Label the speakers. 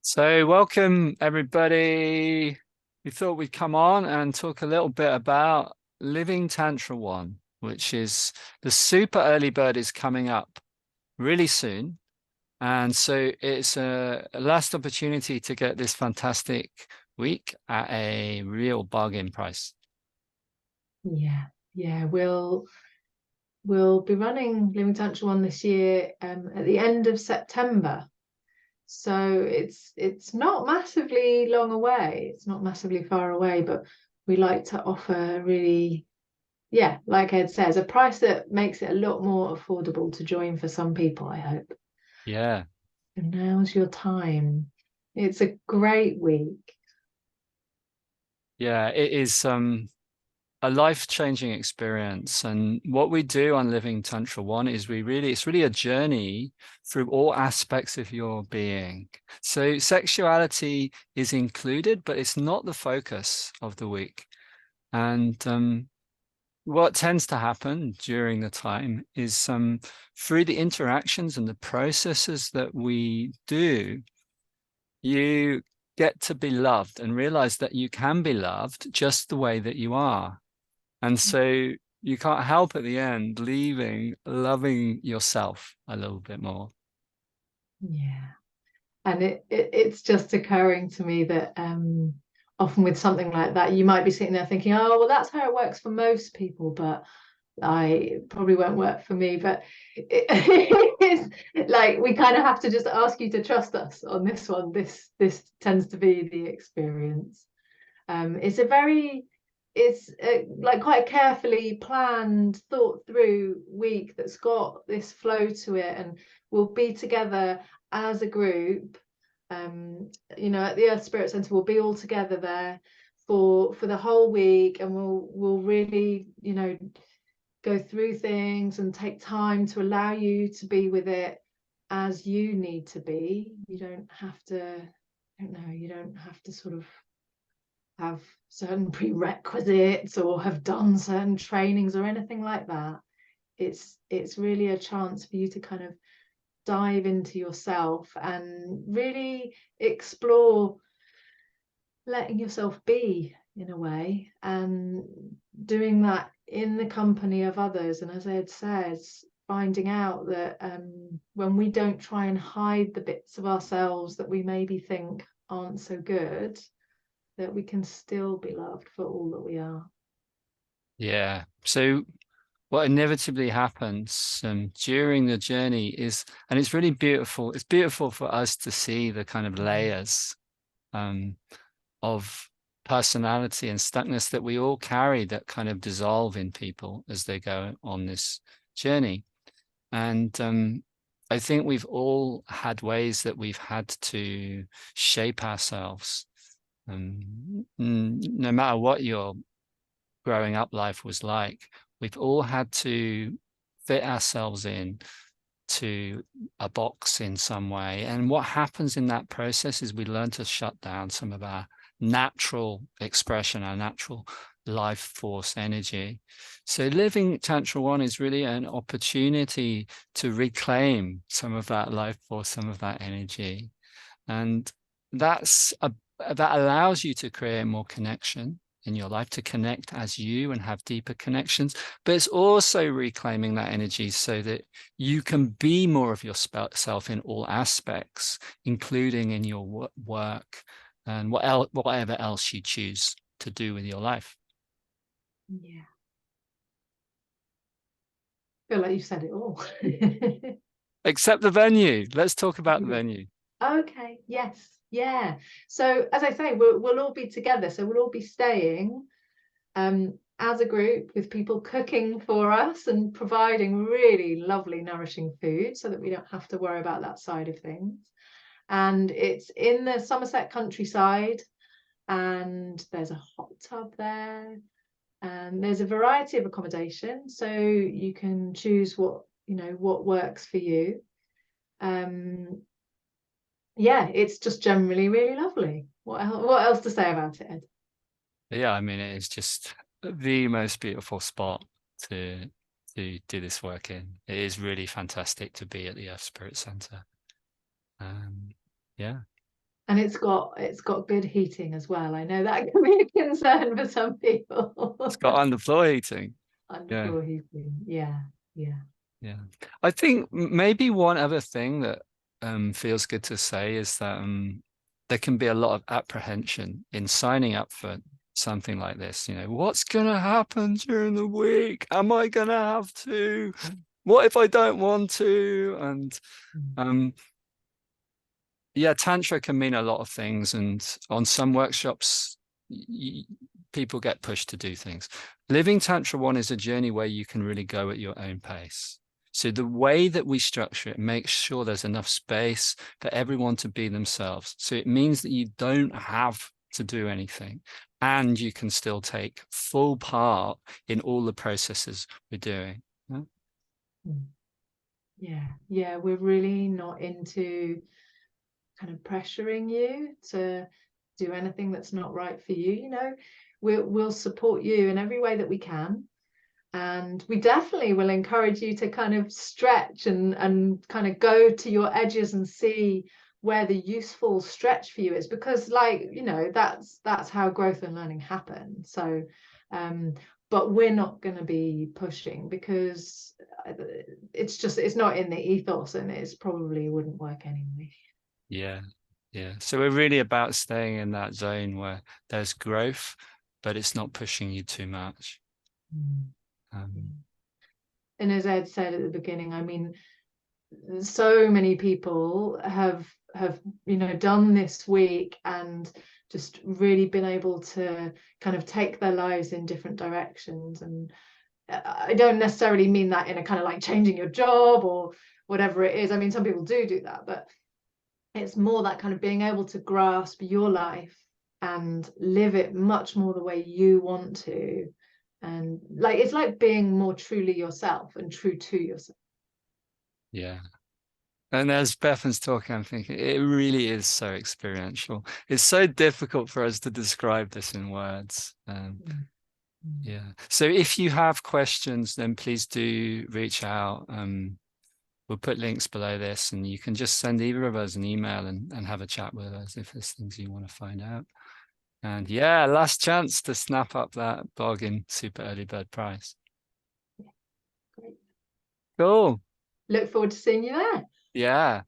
Speaker 1: So, welcome everybody. We thought we'd come on and talk a little bit about Living Tantra 1, which is the super early bird is coming up really soon. And so it's a last opportunity to get this fantastic week at a real bargain price.
Speaker 2: Yeah, yeah, we'll be running Living Tantra one this year at the end of September. So it's not massively long away. It's not massively far away, but we like to offer really, yeah, like Ed says, a price that makes it a lot more affordable to join for some people, I hope.
Speaker 1: Yeah.
Speaker 2: And now's your time. It's a great week.
Speaker 1: Yeah, it is a life-changing experience. And what we do on Living Tantra One is it's really a journey through all aspects of your being. So sexuality is included, but it's not the focus of the week. And what tends to happen during the time is through the interactions and the processes that we do, you get to be loved and realize that you can be loved just the way that you are. And so you can't help at the end leaving loving yourself a little bit more.
Speaker 2: Yeah. And it's just occurring to me that often with something like that, you might be sitting there thinking, oh, well, that's how it works for most people, but it probably won't work for me. But it's like we kind of have to just ask you to trust us on this one. This tends to be the experience. It's a very it's like quite a carefully planned, thought through week that's got this flow to it, and we'll be together as a group. At the Earth Spirit Center, we'll be all together there for the whole week, and we'll really, go through things and take time to allow you to be with it as you need to be. You don't have to, I don't know, you don't have to sort of have certain prerequisites or have done certain trainings or anything like that. It's really a chance for you to kind of dive into yourself and really explore letting yourself be in a way, and doing that in the company of others. And as Ed says, finding out that when we don't try and hide the bits of ourselves that we maybe think aren't so good, that we can still be loved for all that we are.
Speaker 1: Yeah. So what inevitably happens during the journey is, and it's really beautiful. It's beautiful for us to see the kind of layers um, of personality and stuckness that we all carry that kind of dissolve in people as they go on this journey. And I think we've all had ways that we've had to shape ourselves. No matter what your growing up life was like, we've all had to fit ourselves in to a box in some way. And what happens in that process is we learn to shut down some of our natural expression, our natural life force energy. So living Tantra One is really an opportunity to reclaim some of that life force, some of that energy. And that allows you to create more connection in your life, to connect as you and have deeper connections. But it's also reclaiming that energy so that you can be more of yourself in all aspects, including in your work and whatever else you choose to do with your life.
Speaker 2: Yeah. I feel like you said it all.
Speaker 1: Except the venue. Let's talk about the venue.
Speaker 2: Okay, yes, yeah. So as I say, we'll all be together. So we'll all be staying as a group with people cooking for us and providing really lovely, nourishing food so that we don't have to worry about that side of things. And it's in the Somerset countryside, and there's a hot tub there, and there's a variety of accommodation, so you can choose what works for you. Um, yeah, it's just generally really lovely. What else to say about it, Ed?
Speaker 1: Yeah, I mean, it is just the most beautiful spot to do this work in. It is really fantastic to be at the Earth Spirit Center. Um, yeah.
Speaker 2: And it's got good heating as well. I know that can be a concern for some people.
Speaker 1: It's got underfloor heating. Yeah.
Speaker 2: Underfloor heating. Yeah, yeah.
Speaker 1: Yeah. I think maybe one other thing that feels good to say is that there can be a lot of apprehension in signing up for something like this. You know, what's going to happen during the week? Am I going to have to? What if I don't want to? And um, yeah, Tantra can mean a lot of things. And on some workshops, people get pushed to do things. Living Tantra 1 is a journey where you can really go at your own pace. So the way that we structure it makes sure there's enough space for everyone to be themselves. So it means that you don't have to do anything and you can still take full part in all the processes we're doing. Yeah.
Speaker 2: Yeah, yeah, we're really not into kind of pressuring you to do anything that's not right for you. You know, we'll support you in every way that we can, and we definitely will encourage you to kind of stretch and kind of go to your edges and see where the useful stretch for you is, because, like, you know, that's how growth and learning happen. So but we're not going to be pushing, because it's not in the ethos, and it's probably wouldn't work anyway.
Speaker 1: Yeah. Yeah. So we're really about staying in that zone where there's growth, but it's not pushing you too much. Um,
Speaker 2: And as Ed said at the beginning, I mean, so many people have done this week and just really been able to kind of take their lives in different directions. And I don't necessarily mean that in a kind of like changing your job or whatever it is. I mean, some people do that, but it's more that kind of being able to grasp your life and live it much more the way you want to. And like, it's like being more truly yourself and true to yourself.
Speaker 1: yeah. And as Bethan's talking, I'm thinking it really is so experiential. It's so difficult for us to describe this in words. Yeah. So if you have questions, then please do reach out. We'll put links below this, and you can just send either of us an email and have a chat with us if there's things you want to find out. And yeah, last chance to snap up that bargain super early bird price.
Speaker 2: Great.
Speaker 1: Cool.
Speaker 2: Look forward to seeing you there.
Speaker 1: Yeah.